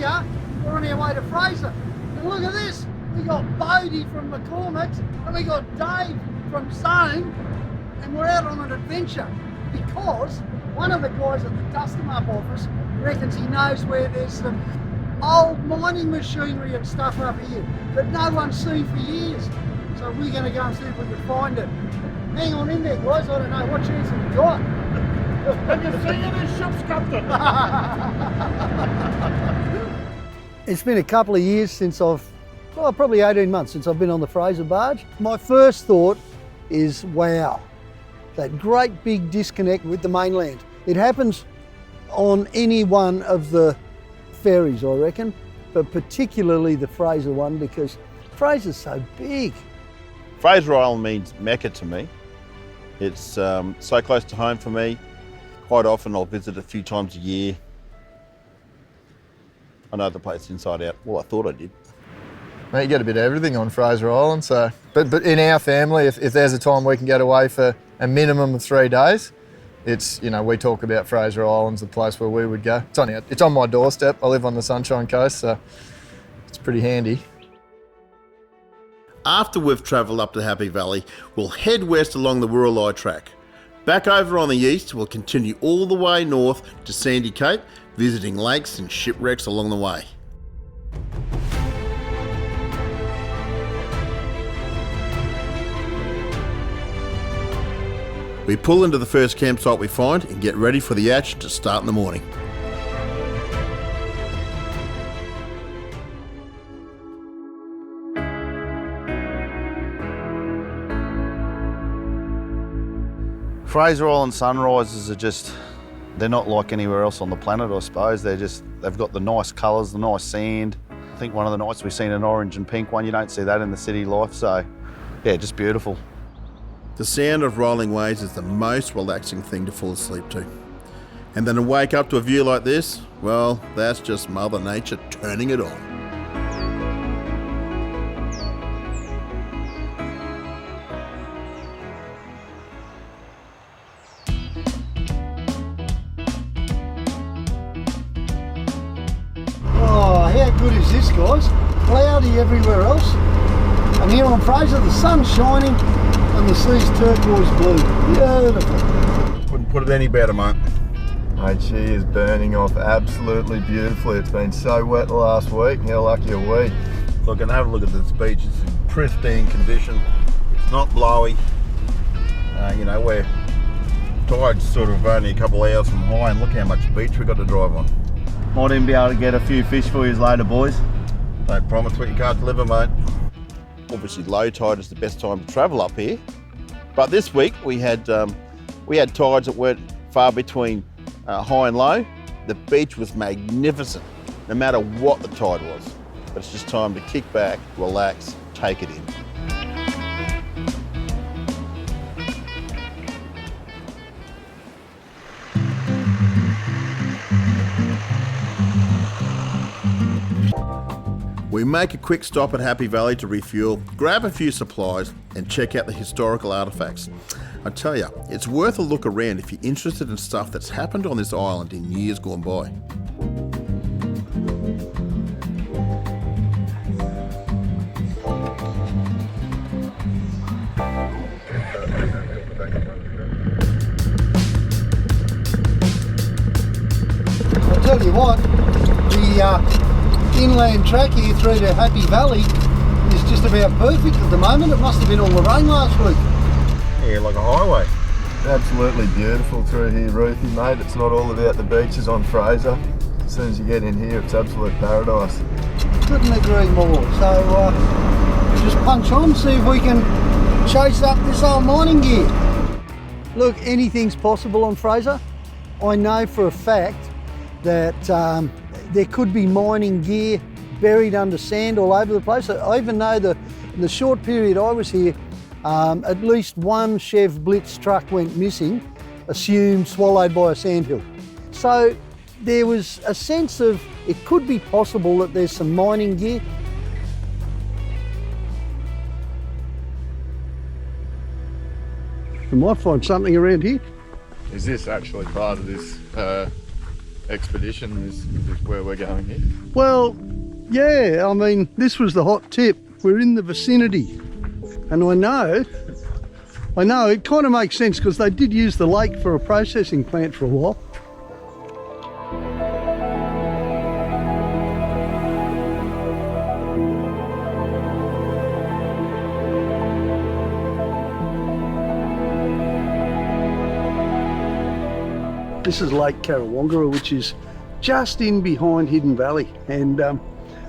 we are. We're on our way to Fraser. And look at this. We got Bodie from McCormick's and we got Dave from Zone. And we're out on an adventure because one of the guys at the DustemUp office reckons he knows where there's some old mining machinery and stuff up here that no one's seen for years. So we're going to go and see if we can find it. Hang on in there, guys. I don't know what chance have you got. Have you seen any ships, Captain? It's been a couple of years since probably 18 months since I've been on the Fraser barge. My first thought is, wow, that great big disconnect with the mainland. It happens on any one of the ferries, I reckon, but particularly the Fraser one because Fraser's so big. Fraser Island means Mecca to me. It's so close to home for me. Quite often I'll visit a few times a year. I know the place inside out. Well, I thought I did. Mate, you get a bit of everything on Fraser Island, so. But in our family, if there's a time we can get away for a minimum of 3 days, it's, we talk about Fraser Island's the place where we would go. It's on my doorstep. I live on the Sunshine Coast, so it's pretty handy. After we've travelled up to Happy Valley, we'll head west along the Wirralai track. Back over on the east, we'll continue all the way north to Sandy Cape, visiting lakes and shipwrecks along the way. We pull into the first campsite we find and get ready for the action to start in the morning. Fraser Island sunrises are they're not like anywhere else on the planet, I suppose. They've got the nice colours, the nice sand. I think one of the nights we've seen an orange and pink one. You don't see that in the city life, so yeah, just beautiful. The sound of rolling waves is the most relaxing thing to fall asleep to. And then to wake up to a view like this, well, that's just Mother Nature turning it on. Oh, how good is this, guys? Cloudy everywhere else. And here on Fraser, the sun's shining and the sea's turquoise blue. Beautiful. Couldn't put it any better, mate. Mate, she is burning off absolutely beautifully. It's been so wet the last week. How lucky are we? Look, and have a look at this beach. It's in pristine condition. It's not blowy. Where tide's sort of only a couple of hours from high, and look how much beach we've got to drive on. Might even be able to get a few fish for you later, boys. Don't promise what you can't deliver, mate. Obviously, low tide is the best time to travel up here. But this week we had tides that weren't far between high and low. The beach was magnificent, no matter what the tide was. But it's just time to kick back, relax, take it in. We make a quick stop at Happy Valley to refuel, grab a few supplies and check out the historical artefacts. I tell you, it's worth a look around if you're interested in stuff that's happened on this island in years gone by. I'll tell you what, the inland track here through to Happy Valley is just about perfect at the moment. It must have been all the rain last week. Yeah, like a highway. Absolutely beautiful through here, Ruthie, mate. It's not all about the beaches on Fraser. As soon as you get in here, it's absolute paradise. Couldn't agree more. So just punch on, see if we can chase up this old mining gear. Look, anything's possible on Fraser. I know for a fact that there could be mining gear buried under sand all over the place. I even know the short period I was here, at least one Chev Blitz truck went missing, assumed swallowed by a sandhill. So there was a sense of it could be possible that there's some mining gear. We might find something around here. Is this actually part of this expedition is where we're going here. Well, yeah, I mean, this was the hot tip. We're in the vicinity. And I know, it kind of makes sense because they did use the lake for a processing plant for a while. This is Lake Carrawongara, which is just in behind Hidden Valley. And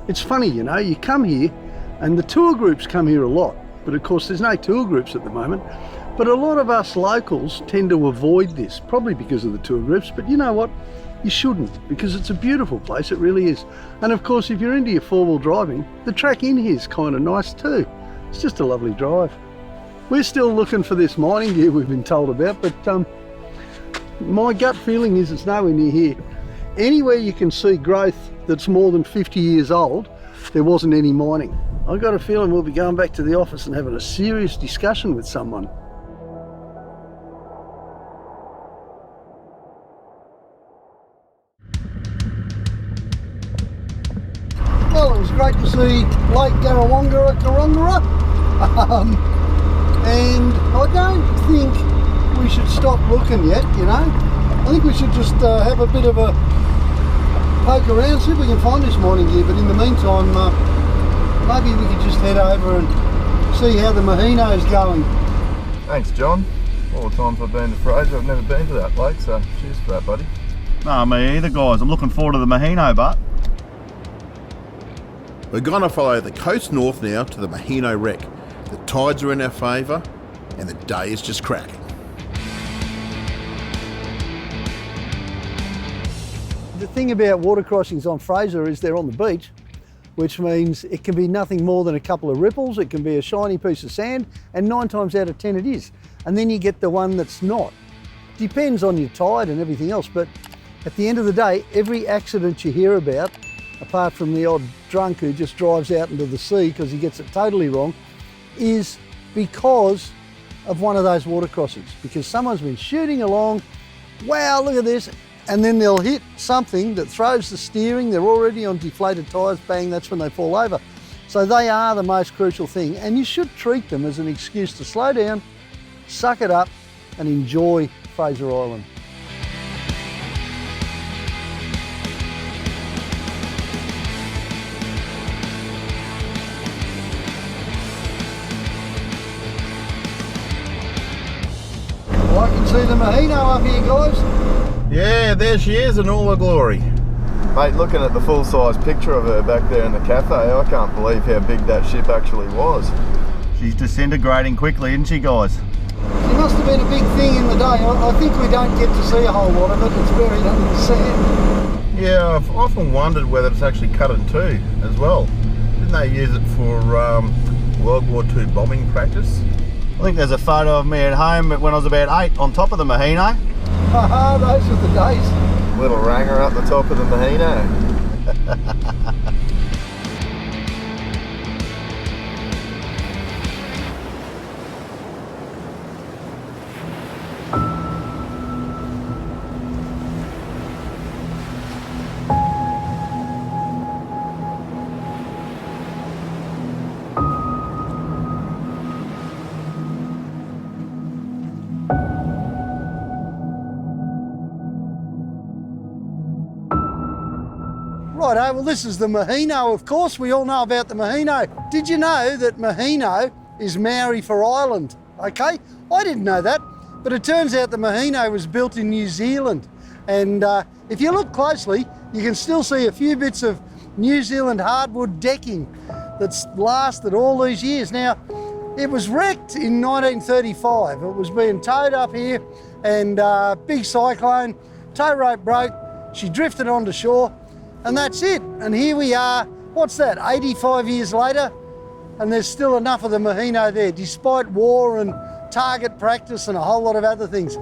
it's funny, you know, you come here and the tour groups come here a lot, but of course there's no tour groups at the moment. But a lot of us locals tend to avoid this, probably because of the tour groups, but you know what? You shouldn't, because it's a beautiful place, it really is. And of course, if you're into your four-wheel driving, the track in here is kind of nice too. It's just a lovely drive. We're still looking for this mining gear we've been told about, but my gut feeling is it's nowhere near here. Anywhere you can see growth that's more than 50 years old, there wasn't any mining. I've got a feeling we'll be going back to the office and having a serious discussion with someone. Well, it was great to see Lake Carrawongara, and I don't think we should stop looking yet, you know. I think we should just have a bit of a poke around, see if we can find this mining gear, but in the meantime, maybe we could just head over and see how the Mahino is going. Thanks, John. All the times I've been to Fraser, I've never been to that lake, so cheers for that, buddy. No, me either, guys. I'm looking forward to the Mahino, but We're going to follow the coast north now to the Mahino wreck. The tides are in our favour and the day is just cracking. The thing about water crossings on Fraser is they're on the beach, which means it can be nothing more than a couple of ripples, it can be a shiny piece of sand, and 9 times out of 10 it is. And then you get the one that's not. Depends on your tide and everything else, but at the end of the day, every accident you hear about, apart from the odd drunk who just drives out into the sea because he gets it totally wrong, is because of one of those water crossings. Because someone's been shooting along, wow, look at this, and then they'll hit something that throws the steering, they're already on deflated tyres, bang, that's when they fall over. So they are the most crucial thing, and you should treat them as an excuse to slow down, suck it up, and enjoy Fraser Island. I can see the Mahino up here, guys. Yeah, there she is in all her glory. Mate, looking at the full-size picture of her back there in the cafe, I can't believe how big that ship actually was. she's disintegrating quickly, isn't she, guys? She must have been a big thing in the day. I think we don't get to see a whole lot of it. It's buried under the sand. Yeah, I've often wondered whether it's actually cut in two as well. Didn't they use it for World War II bombing practice? I think there's a photo of me at home when I was about 8 on top of the Mahino. Haha, those are the days. Little ranger up the top of the Mahino. Righto, well this is the Mahino, of course. We all know about the Mahino. Did you know that Mahino is Maori for island? Okay, I didn't know that, but it turns out the Mahino was built in New Zealand. And if you look closely, you can still see a few bits of New Zealand hardwood decking that's lasted all these years. Now, it was wrecked in 1935. It was being towed up here and big cyclone, tow rope broke, she drifted onto shore, and that's it. And here we are, what's that, 85 years later, and there's still enough of the Mahino there, despite war and target practice and a whole lot of other things.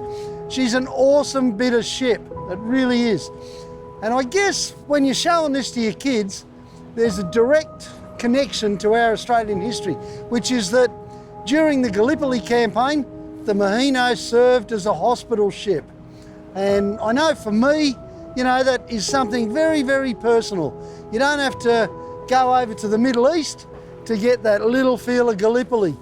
She's an awesome bit of ship, it really is. And I guess when you're showing this to your kids, there's a direct connection to our Australian history, which is that during the Gallipoli campaign, the Mahino served as a hospital ship. And I know for me, You know, that is something very, very personal. You don't have to go over to the Middle East to get that little feel of Gallipoli.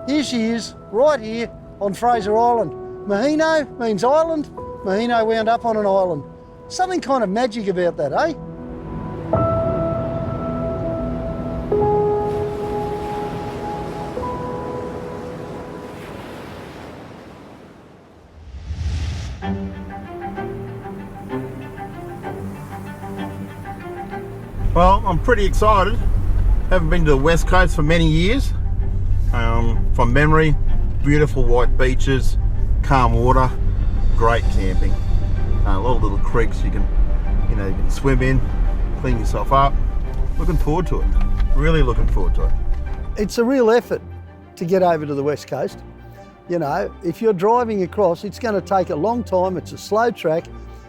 Here she is, right here on Fraser Island. Maheno means island. Maheno wound up on an island. Something kind of magic about that, eh? Well, I'm pretty excited. Haven't been to the West Coast for many years. From memory, beautiful white beaches, calm water, great camping. A lot of little creeks you can swim in, clean yourself up. Looking forward to it. Really looking forward to it. It's a real effort to get over to the West Coast. You know, if you're driving across, it's going to take a long time. It's a slow track,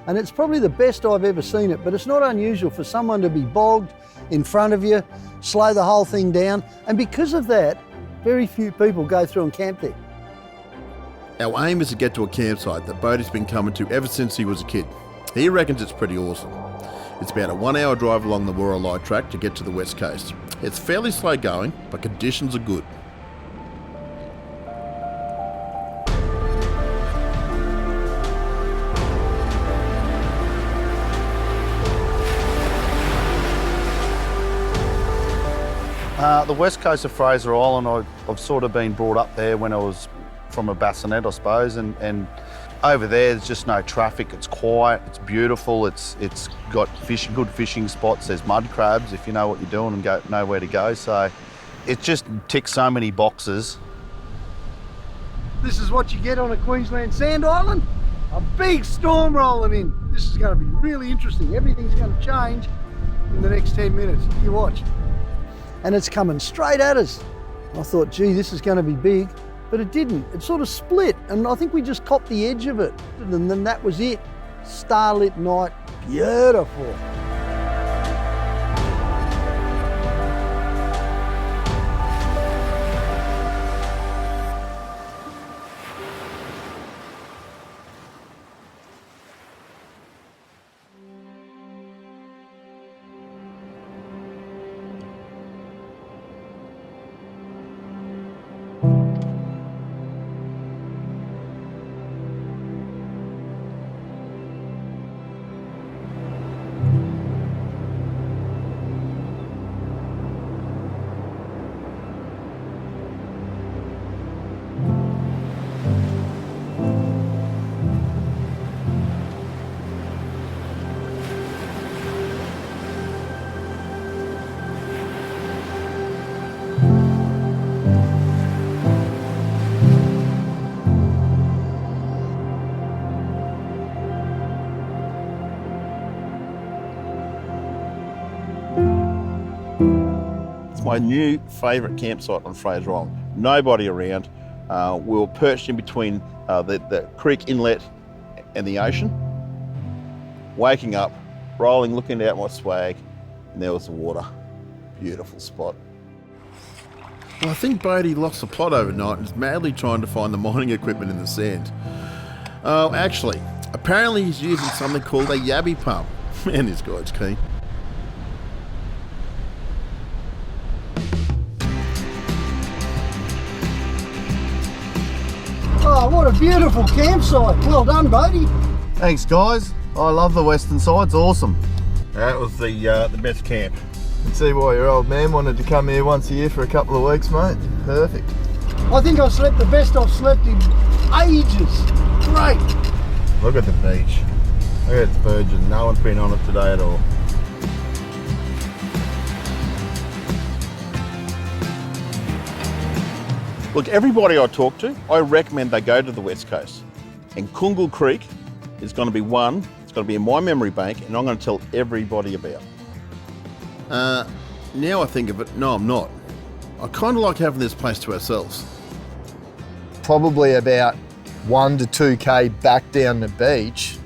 and it's probably the best I've ever seen it, but it's not unusual for someone to be bogged in front of you, slow the whole thing down, and because of that, very few people go through and camp there. Our aim is to get to a campsite that Bodie's been coming to ever since he was a kid. He reckons it's pretty awesome. It's about a 1 hour drive along the Wirra Light track to get to the West Coast. It's fairly slow going, but conditions are good. The west coast of Fraser Island, I've sort of been brought up there when I was from a bassinet, I suppose, and over there there's just no traffic. It's quiet, it's beautiful, it's got good fishing spots. There's mud crabs if you know what you're doing and know where to go. So it just ticks so many boxes. This is what you get on a Queensland sand island. A big storm rolling in. This is going to be really interesting. Everything's going to change in the next 10 minutes. You watch. And it's coming straight at us. I thought, gee, this is going to be big, but it didn't. It sort of split, and I think we just copped the edge of it, and then that was it. Starlit night, beautiful. My new favourite campsite on Fraser Island. Nobody around. We were perched in between the creek inlet and the ocean. Waking up, rolling, looking out my swag, and there was the water. Beautiful spot. Well, I think Bodie lost the plot overnight and is madly trying to find the mining equipment in the sand. Oh, actually, apparently he's using something called a yabby pump. Man, this guy's keen. Oh, what a beautiful campsite. Well done, Bodie. Thanks, guys. I love the western side. It's awesome. That was the best camp. You can see why your old man wanted to come here once a year for a couple of weeks, mate. Perfect. I think I slept the best I've slept in ages. Great. Look at the beach. Look at its virgin. No one's been on it today at all. Look, everybody I talk to, I recommend they go to the West Coast. And Kungal Creek is going to be one. It's going to be in my memory bank, and I'm going to tell everybody about. Now I think of it, no, I'm not. I kind of like having this place to ourselves. Probably about 1 to 2k back down the beach,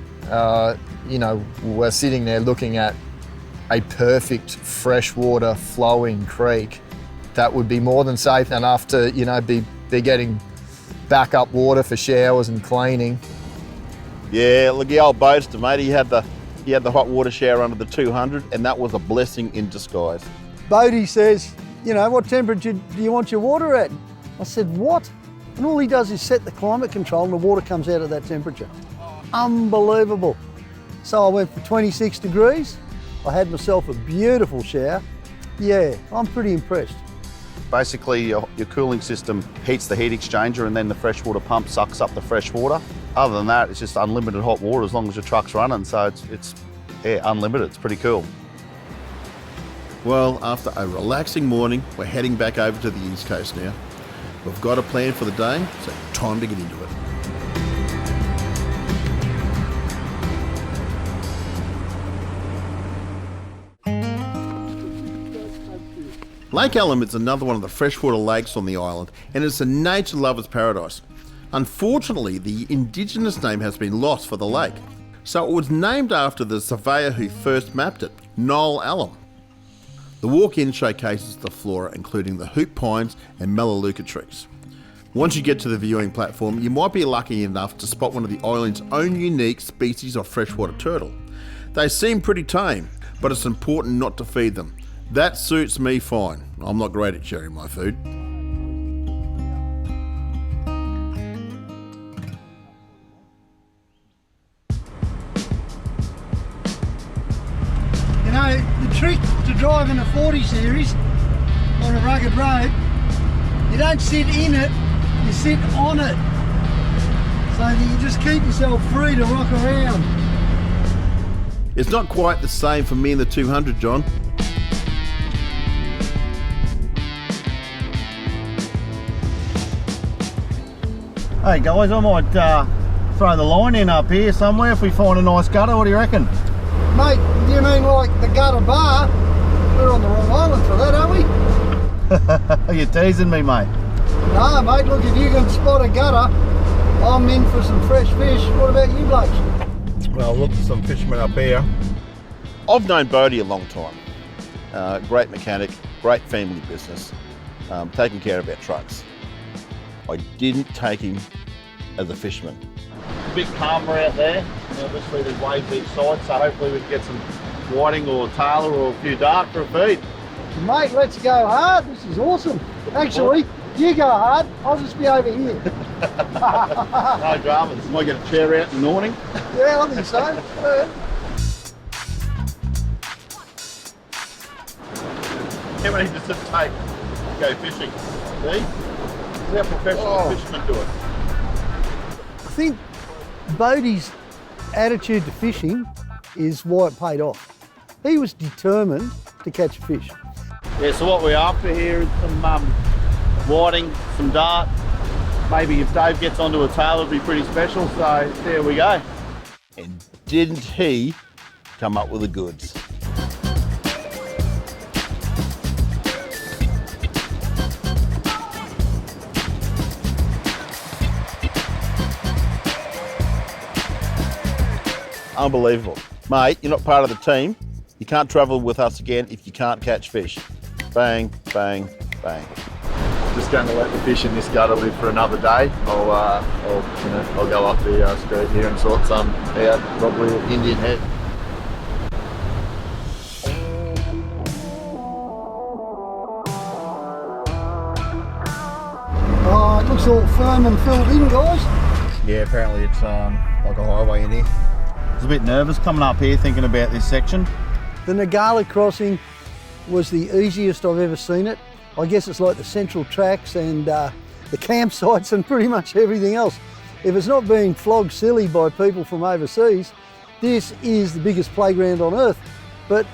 you know, we're sitting there looking at a perfect freshwater flowing creek that would be more than safe enough to, you know, be getting backup water for showers and cleaning. Yeah, look, the old boatster, mate, he had the He had the hot water shower under the 200, and that was a blessing in disguise. Bodie says, you know, what temperature do you want your water at? I said, what? And all he does is set the climate control and the water comes out at that temperature. Unbelievable. So I went for 26 degrees. I had myself a beautiful shower. Yeah, I'm pretty impressed. Basically, your cooling system heats the heat exchanger and then the freshwater pump sucks up the fresh water. Other than that, it's just unlimited hot water as long as your truck's running. So it's unlimited. It's pretty cool. Well, after a relaxing morning, we're heading back over to the East Coast now. We've got a plan for the day, so time to get into it. Lake Elm is another one of the freshwater lakes on the island, and it's a nature lover's paradise. Unfortunately, the indigenous name has been lost for the lake, so it was named after the surveyor who first mapped it, Noel Allen. The walk-in showcases the flora, including the hoop pines and melaleuca trees. Once you get to the viewing platform, you might be lucky enough to spot one of the island's own unique species of freshwater turtle. They seem pretty tame, but it's important not to feed them. That suits me fine. I'm not great at sharing my food. You know, the trick to driving a 40 series on a rugged road, you don't sit in it, you sit on it. So that you just keep yourself free to rock around. It's not quite the same for me and the 200, John. Hey guys, I might throw the line in up here somewhere if we find a nice gutter. What do you reckon? Mate, do you mean like the gutter bar? We're on the wrong island for that, aren't we? You're teasing me, mate. No, mate, look, if you can spot a gutter, I'm in for some fresh fish. What about you blokes? Well, look, there's some fishermen up here. I've known Bodie a long time. Great mechanic, great family business, taking care of our trucks. I didn't take him as a fisherman. A bit calmer out there. Obviously there's waves each side, so hopefully we can get some whiting or tailor or a few dart for a feed. Mate, let's go hard. This is awesome. Actually, you go hard. I'll just be over here. No dramas. Might get a chair out in the morning. Yeah, I think so. How many does it take to go fishing? See? How professional fishermen do it. I think Bodie's attitude to fishing is why it paid off. He was determined to catch a fish. Yeah, so what we're after here is some whiting, some dart. Maybe if Dave gets onto a tail, it'll be pretty special, so there we go. And didn't he come up with the goods? Unbelievable. Mate, you're not part of the team. You can't travel with us again if you can't catch fish. Bang, bang, bang. Just going to let the fish in this gutter live for another day. I'll go up the street here and sort some out, probably at Indian Head. Oh, it looks all firm and filled in, guys. Yeah, apparently it's like a highway in here. I was a bit nervous coming up here thinking about this section. The Nagala crossing was the easiest I've ever seen it. I guess it's like the central tracks and the campsites and pretty much everything else. If it's not being flogged silly by people from overseas, this is the biggest playground on earth. But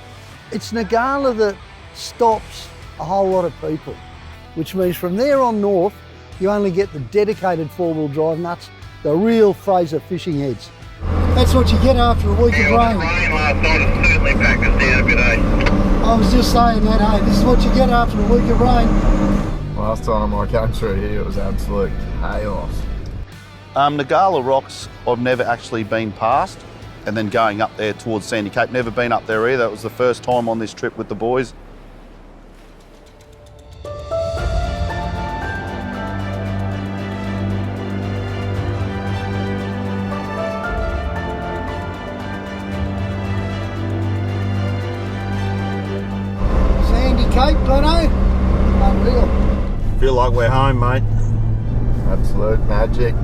it's Nagala that stops a whole lot of people, which means from there on north, you only get the dedicated four-wheel drive nuts, the real Fraser fishing heads. That's what you get after a week of rain. Rain last night has certainly packed us down a bit, eh? I was just saying that, hey, this is what you get after a week of rain. Last time I came through here, it was absolute chaos. Nagala Rocks, I've never actually been past, and then going up there towards Sandy Cape, never been up there either. It was the first time on this trip with the boys. like we're home, mate. Absolute magic.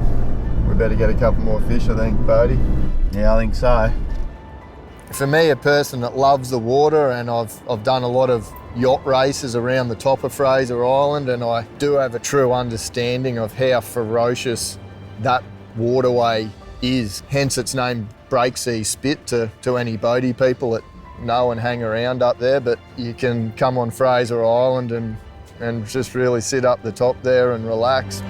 We better get a couple more fish, I think, Bodie. Yeah, I think so. For me, a person that loves the water, and I've done a lot of yacht races around the top of Fraser Island, and I do have a true understanding of how ferocious that waterway is. Hence its name, Breaksea Spit, to any boaty people that know and hang around up there. But you can come on Fraser Island and just really sit up the top there and relax.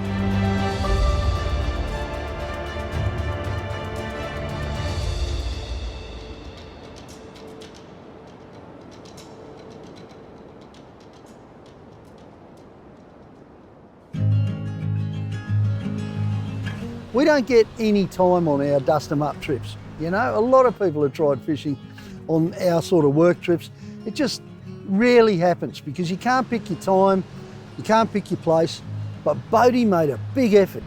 We don't get any time on our DustemUp trips. You know, a lot of people have tried fishing on our sort of work trips. It just rarely happens because you can't pick your time, you can't pick your place, but Bodie made a big effort.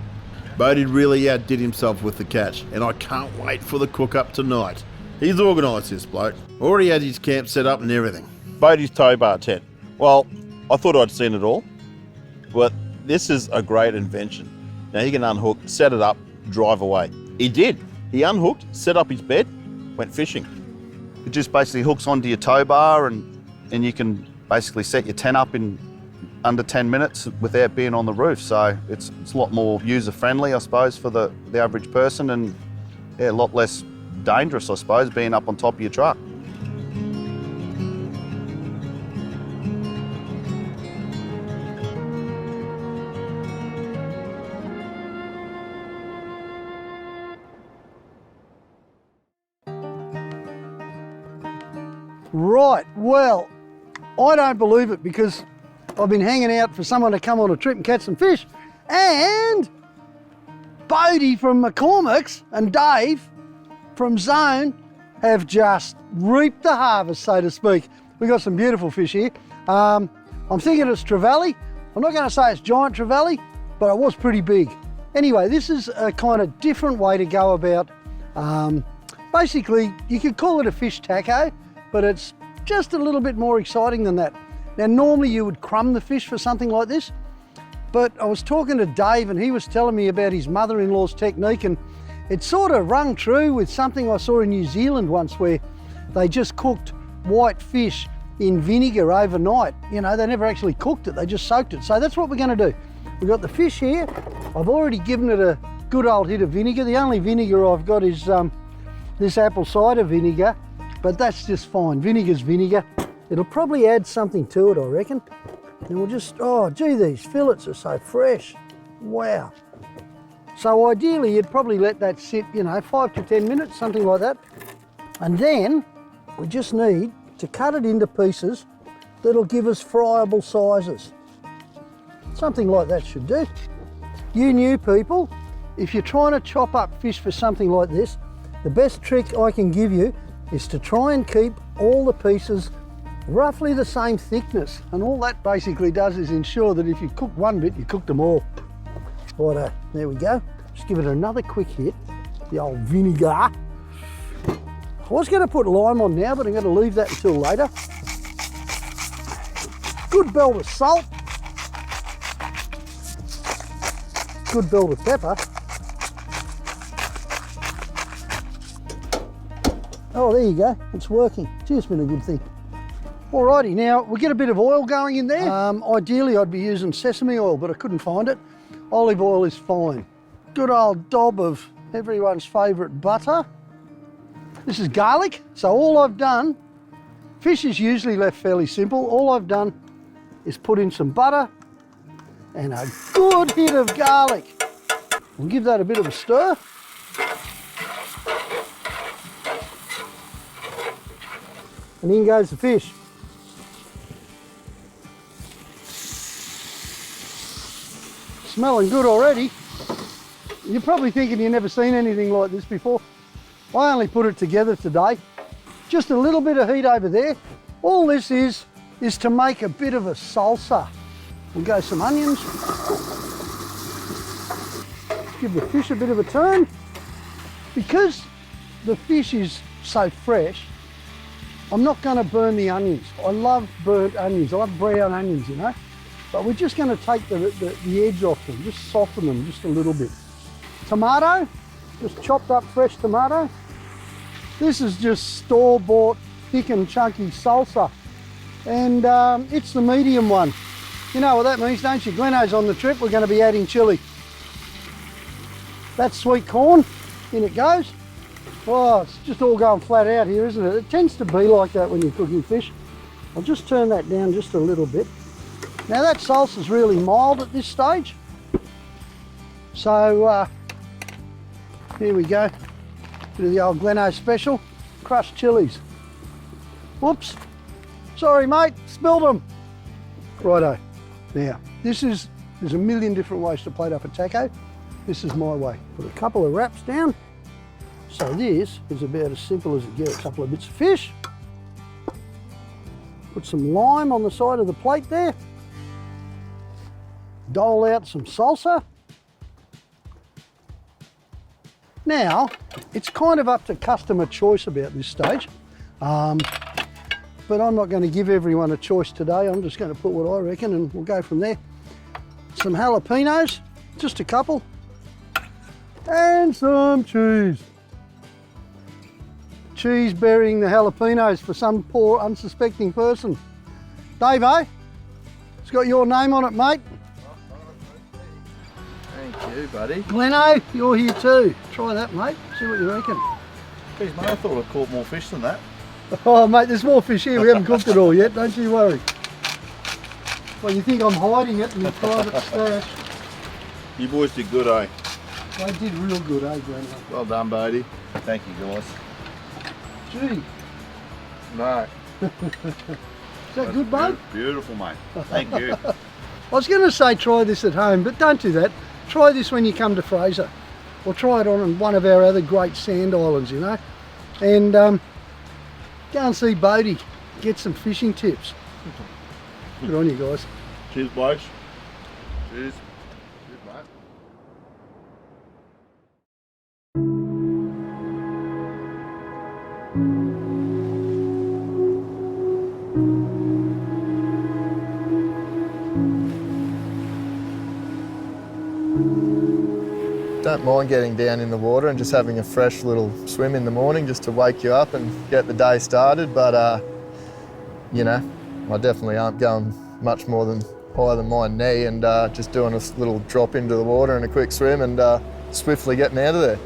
Bodie really outdid himself with the catch, and I can't wait for the cook-up tonight. He's organised this bloke. Already had his camp set up and everything. Bodie's tow bar tent. Well, I thought I'd seen it all, but this is a great invention. Now he can unhook, set it up, drive away. He did. He unhooked, set up his bed, went fishing. It just basically hooks onto your tow bar and you can basically set your tent up in under 10 minutes without being on the roof. So it's a lot more user-friendly, I suppose, for the average person, and yeah, a lot less dangerous, I suppose, being up on top of your truck. Right, well, I don't believe it because I've been hanging out for someone to come on a trip and catch some fish, and Bodie from McCormick's and Dave from Zone have just reaped the harvest, so to speak. We've got some beautiful fish here. I'm thinking it's trevally. I'm not going to say it's giant trevally, but it was pretty big. Anyway, this is a kind of different way to go about, basically, you could call it a fish taco, but it's just a little bit more exciting than that. Now, normally you would crumb the fish for something like this, but I was talking to Dave and he was telling me about his mother-in-law's technique, and it sort of rung true with something I saw in New Zealand once where they just cooked white fish in vinegar overnight. You know, they never actually cooked it, they just soaked it. So that's what we're going to do. We've got the fish here. I've already given it a good old hit of vinegar. The only vinegar I've got is this apple cider vinegar, but that's just fine. Vinegar's vinegar. It'll probably add something to it, I reckon. And we'll just, oh gee, these fillets are so fresh. Wow. So ideally you'd probably let that sit, you know, 5 to 10 minutes, something like that. And then we just need to cut it into pieces that'll give us friable sizes. Something like that should do. You new people, if you're trying to chop up fish for something like this, the best trick I can give you is to try and keep all the pieces roughly the same thickness, and all that basically does is ensure that if you cook one bit, you cook them all. Righto, there we go. Just give it another quick hit, the old vinegar. I was going to put lime on now, but I'm going to leave that until later. Good belt of salt. Good belt of pepper. Oh, there you go, it's working. Gee, it's been a good thing. Alrighty, now we'll get a bit of oil going in there. Ideally I'd be using sesame oil, but I couldn't find it. Olive oil is fine. Good old dob of everyone's favourite butter. This is garlic, so all I've done, fish is usually left fairly simple, all I've done is put in some butter and a good hit of garlic. We'll give that a bit of a stir. And in goes the fish. Smelling good already. You're probably thinking you've never seen anything like this before. I only put it together today. Just a little bit of heat over there. All this is to make a bit of a salsa. We'll go some onions. Give the fish a bit of a turn. Because the fish is so fresh, I'm not going to burn the onions. I love burnt onions. I love brown onions, you know. But we're just going to take the edge off them, just soften them just a little bit. Tomato, just chopped up fresh tomato. This is just store-bought, thick and chunky salsa. And it's the medium one. You know what that means, don't you? Gleno's on the trip, we're going to be adding chilli. That's sweet corn, in it goes. Oh, it's just all going flat out here, isn't it? It tends to be like that when you're cooking fish. I'll just turn that down just a little bit. Now that salsa's really mild at this stage. So here we go. Bit of the old Gleno special, crushed chilies. Whoops, sorry mate, spilled them. Righto, now there's a million different ways to plate up a taco. This is my way. Put a couple of wraps down. So this is about as simple as it gets. A couple of bits of fish. Put some lime on the side of the plate there. Dole out some salsa. Now, it's kind of up to customer choice about this stage. But I'm not going to give everyone a choice today. I'm just going to put what I reckon and we'll go from there. Some jalapenos, just a couple. And some cheese. Cheese burying the jalapenos for some poor unsuspecting person. Dave-o, it's got your name on it, mate. Thank you, buddy. Gleno, you're here too. Try that, mate. See what you reckon. Geez, mate, I thought I caught more fish than that. Oh, mate, there's more fish here. We haven't cooked it all yet. Don't you worry. Well, you think I'm hiding it in the private stash. You boys did good, eh? They did real good, eh, Gleno? Well done, Bodie. Thank you, guys. Gee, No. is that good, mate? Beautiful, mate. Thank you. I was going to say try this at home, but don't do that. Try this when you come to Fraser, or try it on one of our other great sand islands, you know. And go and see Bodie, get some fishing tips. Good on you guys. Cheers, blokes. Cheers. Cheers, mate. Don't mind getting down in the water and just having a fresh little swim in the morning just to wake you up and get the day started, but you know, I definitely aren't going much more than higher than my knee, and just doing a little drop into the water and a quick swim and swiftly getting out of there.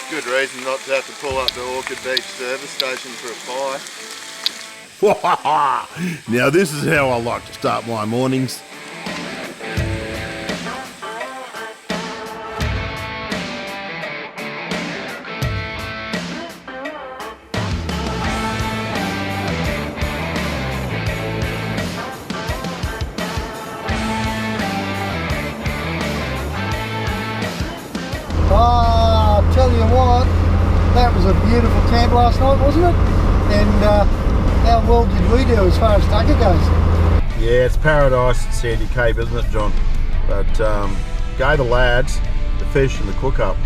Good reason not to have to pull up to Orchard Beach service station for a pie. Now this is how I like to start my mornings. Tell you what, that was a beautiful camp last night, wasn't it? And how well did we do as far as tucker goes? Yeah, it's paradise at Sandy Cape, isn't it, John? But go the lads, the fish and the cook up.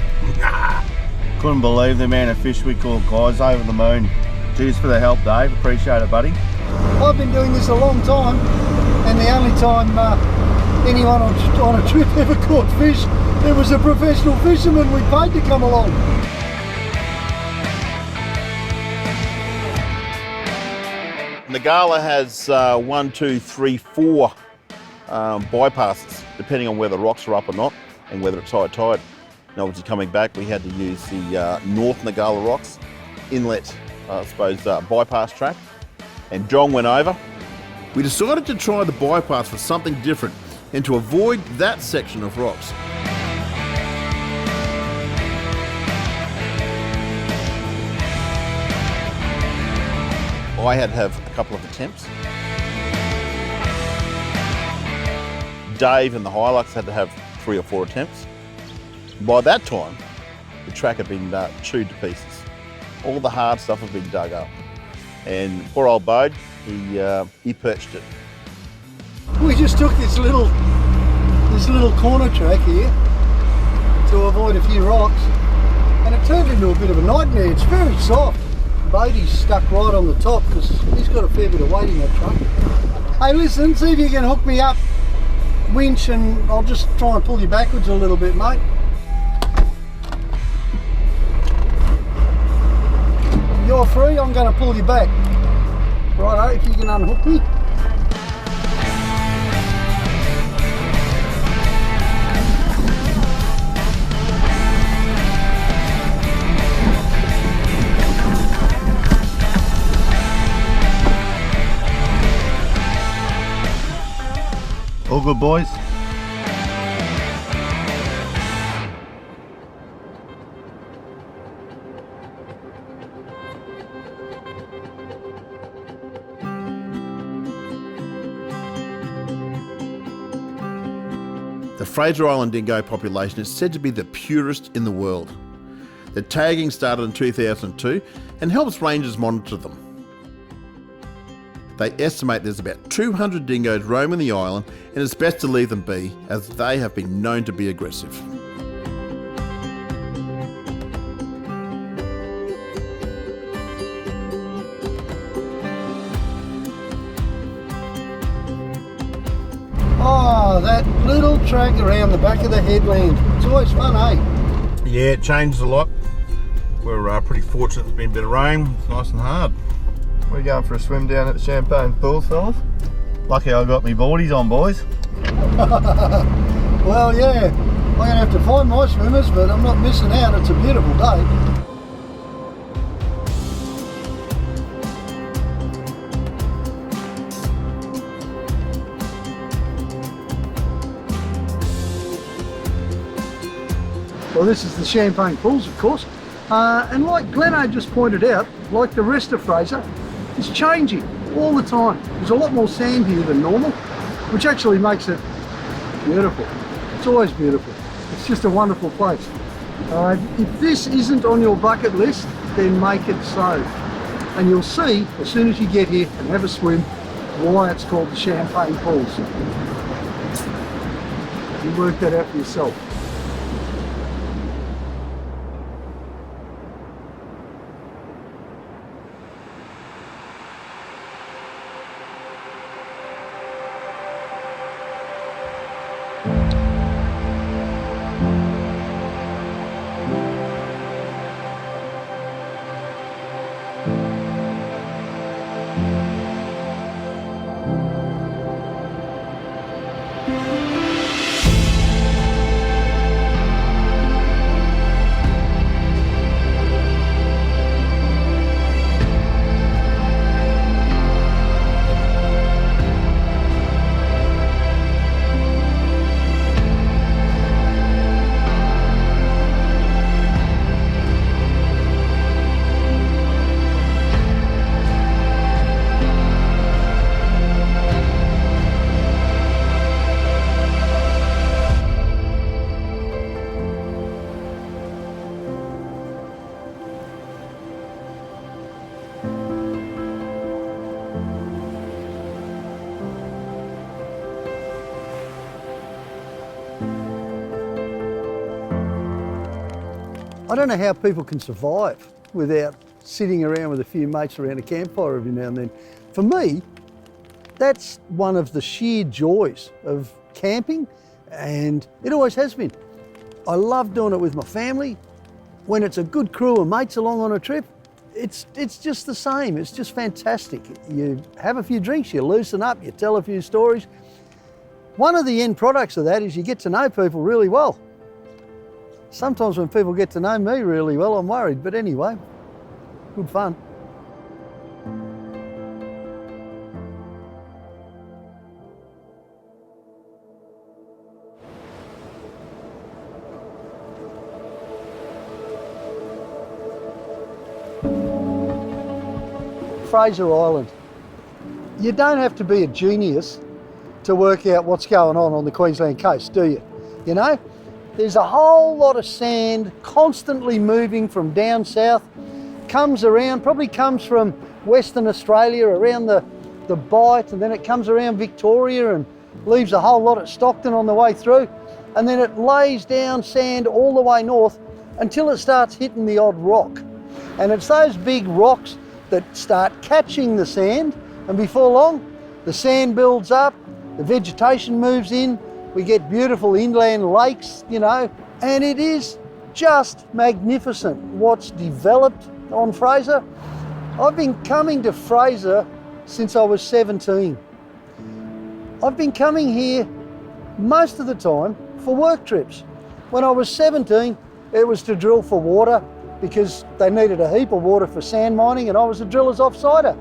Couldn't believe the amount of fish we caught, guys. Over the moon. Cheers for the help, Dave. Appreciate it, buddy. I've been doing this a long time, and the only time anyone on a trip ever caught fish, there was a professional fisherman we paid to come along. Nagala has 1, 2, 3, 4 bypasses, depending on whether rocks are up or not and whether it's high tide. And obviously coming back, we had to use the North Nagala rocks inlet, bypass track, and John went over. We decided to try the bypass for something different and to avoid that section of rocks. I had to have a couple of attempts. Dave and the Hilux had to have 3 or 4 attempts. By that time, the track had been chewed to pieces. All the hard stuff had been dug up. And poor old Bode, he perched it. We just took this little corner track here to avoid a few rocks, and it turned into a bit of a nightmare. It's very soft. Bodie's stuck right on the top because he's got a fair bit of weight in that truck. Hey, listen, see if you can hook me up, winch, and I'll just try and pull you backwards a little bit, mate. You're free, I'm going to pull you back. Righto, if you can unhook me. All good, boys? The Fraser Island dingo population is said to be the purest in the world. The tagging started in 2002 and helps rangers monitor them. They estimate there's about 200 dingoes roaming the island, and it's best to leave them be, as they have been known to be aggressive. Oh, that little track around the back of the headland. It's always fun, eh? Yeah, it changes a lot. We're pretty fortunate there's been a bit of rain. It's nice and hard. We're going for a swim down at the Champagne pools, fellas. Lucky I got me boardies on, boys. Well, yeah, I'm going to have to find my swimmers, but I'm not missing out. It's a beautiful day. Well, this is the Champagne Pools, of course. And like Gleno just pointed out, like the rest of Fraser, it's changing all the time. There's a lot more sand here than normal, which actually makes it beautiful. It's always beautiful. It's just a wonderful place. If this isn't on your bucket list, then make it so. And you'll see, as soon as you get here and have a swim, why it's called the Champagne Pools. You work that out for yourself. I don't know how people can survive without sitting around with a few mates around a campfire every now and then. For me, that's one of the sheer joys of camping, and it always has been. I love doing it with my family. When it's a good crew of mates along on a trip, it's just the same. It's just fantastic. You have a few drinks, you loosen up, you tell a few stories. One of the end products of that is you get to know people really well. Sometimes when people get to know me really well, I'm worried, but anyway, good fun. Fraser Island. You don't have to be a genius to work out what's going on the Queensland coast, do you? You know? There's a whole lot of sand constantly moving from down south, comes around, probably comes from Western Australia, around the the Bight, and then it comes around Victoria and leaves a whole lot at Stockton on the way through, and then it lays down sand all the way north until it starts hitting the odd rock. And it's those big rocks that start catching the sand, and before long, the sand builds up, the vegetation moves in, we get beautiful inland lakes, you know, and it is just magnificent what's developed on Fraser. I've been coming to Fraser since I was 17. I've been coming here most of the time for work trips. When I was 17, it was to drill for water because they needed a heap of water for sand mining, and I was a driller's offsider.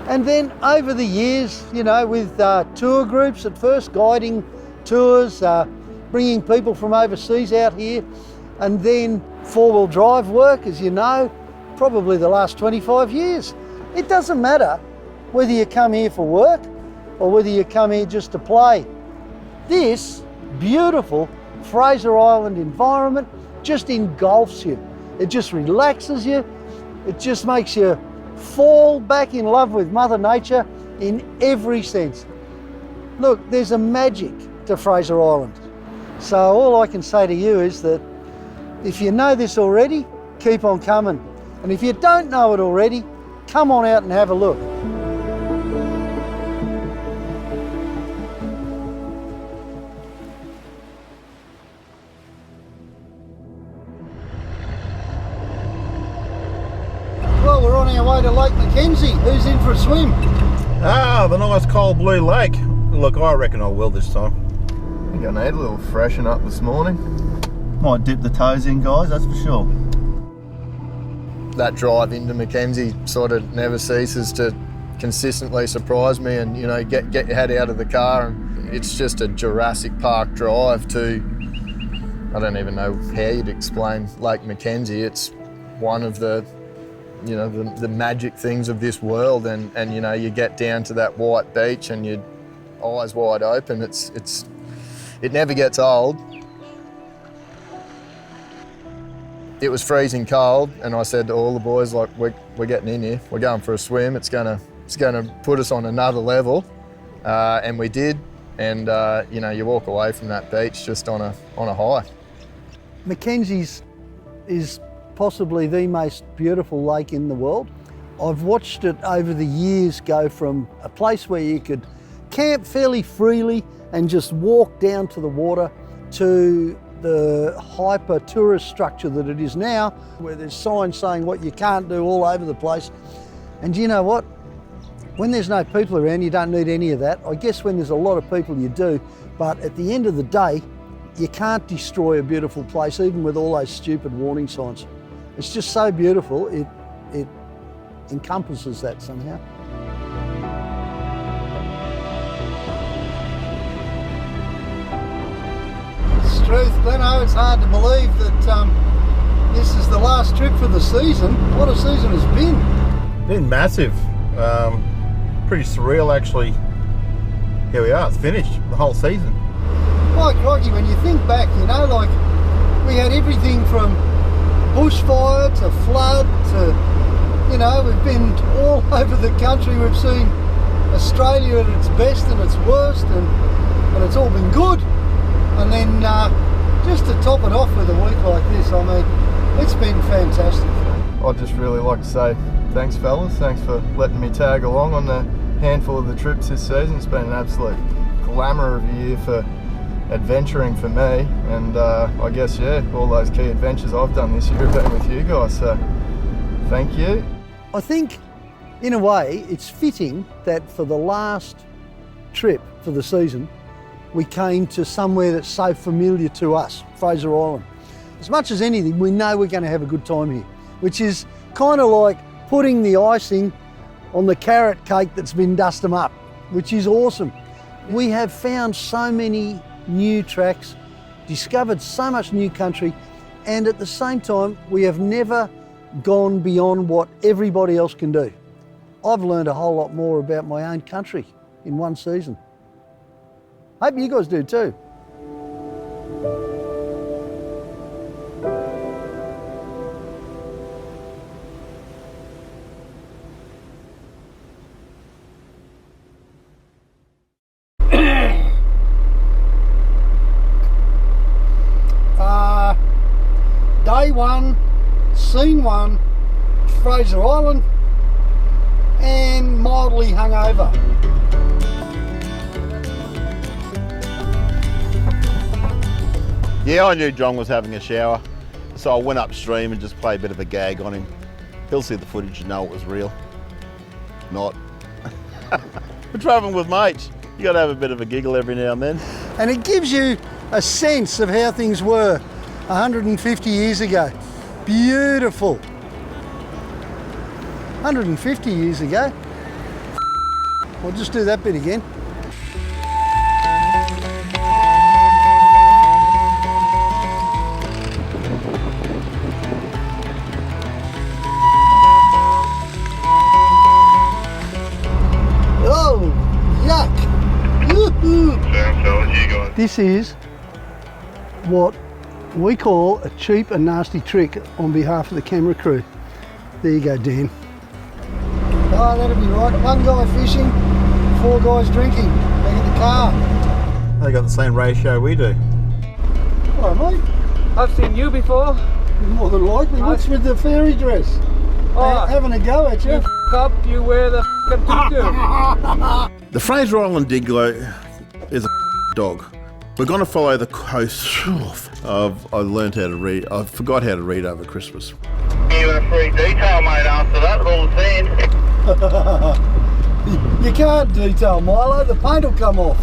And then over the years, you know, with tour groups at first, guiding tours, bringing people from overseas out here, and then four-wheel drive work, as you know, probably the last 25 years. It doesn't matter whether you come here for work or whether you come here just to play. This beautiful Fraser Island environment just engulfs you. It just relaxes you. It just makes you fall back in love with Mother Nature in every sense. Look, there's a magic to Fraser Island. So all I can say to you is that if you know this already, keep on coming. And if you don't know it already, come on out and have a look. Well, we're on our way to Lake Mackenzie. Who's in for a swim? Ah, the nice cold blue lake. Look, I reckon I will this time. I think I need a little freshen up this morning. Might dip the toes in, guys, that's for sure. That drive into Mackenzie sort of never ceases to consistently surprise me, and you know, get your head out of the car, and it's just a Jurassic Park drive to, I don't even know how you'd explain Lake Mackenzie. It's one of the, you know, the magic things of this world, and you know, you get down to that white beach and your eyes wide open. It never gets old. It was freezing cold, and I said to all the boys, like, we're getting in here. We're going for a swim. It's gonna put us on another level, and we did. And you know, you walk away from that beach just on a high. Mackenzie's is possibly the most beautiful lake in the world. I've watched it over the years go from a place where you could camp fairly freely and just walk down to the water to the hyper tourist structure that it is now, where there's signs saying what you can't do all over the place. And you know what? When there's no people around, you don't need any of that. I guess when there's a lot of people, you do. But at the end of the day, you can't destroy a beautiful place, even with all those stupid warning signs. It's just so beautiful, it encompasses that somehow. Truth, Gleno, it's hard to believe that this is the last trip for the season. What a season it's been. Been massive. Pretty surreal, actually. Here we are, it's finished, the whole season. My crikey, when you think back, you know, like we had everything from bushfire to flood to, you know, we've been all over the country. We've seen Australia at its best and its worst, and it's all been good. And then just to top it off with a week like this, I mean, it's been fantastic. I'd just really like to say thanks, fellas. Thanks for letting me tag along on the handful of the trips this season. It's been an absolute glamour of a year for adventuring for me, and I guess, yeah, all those key adventures I've done this year have been with you guys, so thank you. I think, in a way, it's fitting that for the last trip for the season, we came to somewhere that's so familiar to us, Fraser Island. As much as anything, we know we're going to have a good time here, which is kind of like putting the icing on the carrot cake that's been DustemUp, which is awesome. We have found so many new tracks, discovered so much new country, and at the same time, we have never gone beyond what everybody else can do. I've learned a whole lot more about my own country in one season. Hope you guys do too. one, seen one, Fraser Island, and mildly hungover. Yeah, I knew John was having a shower, so I went upstream and just played a bit of a gag on him. He'll see the footage and know it was real. Not. We're travelling with mates. You got to have a bit of a giggle every now and then. And it gives you a sense of how things were 150 years ago. Beautiful. 150 years ago. I'll just do that bit again. Oh, yuck. Woo-hoo. Sam, fellas, you guys. This is what we call a cheap and nasty trick on behalf of the camera crew. There you go, Dan. Oh, that'll be right. One guy fishing, 4 guys drinking. Back in the car. They got the same ratio we do. Hello, mate. I've seen you before. More than likely. What's with the fairy dress? Oh. Having a go at you. You f up, you wear the tutu. The Fraser Island Diglo is a dog. We're going to follow the coast of, I learned how to read, I forgot how to read over Christmas. You got a free detail, mate, after that, with all the sand. You can't detail, Milo. The paint will come off.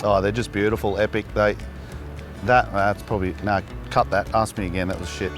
Oh, they're just beautiful, epic. That's probably, no, cut that, ask me again, that was shit.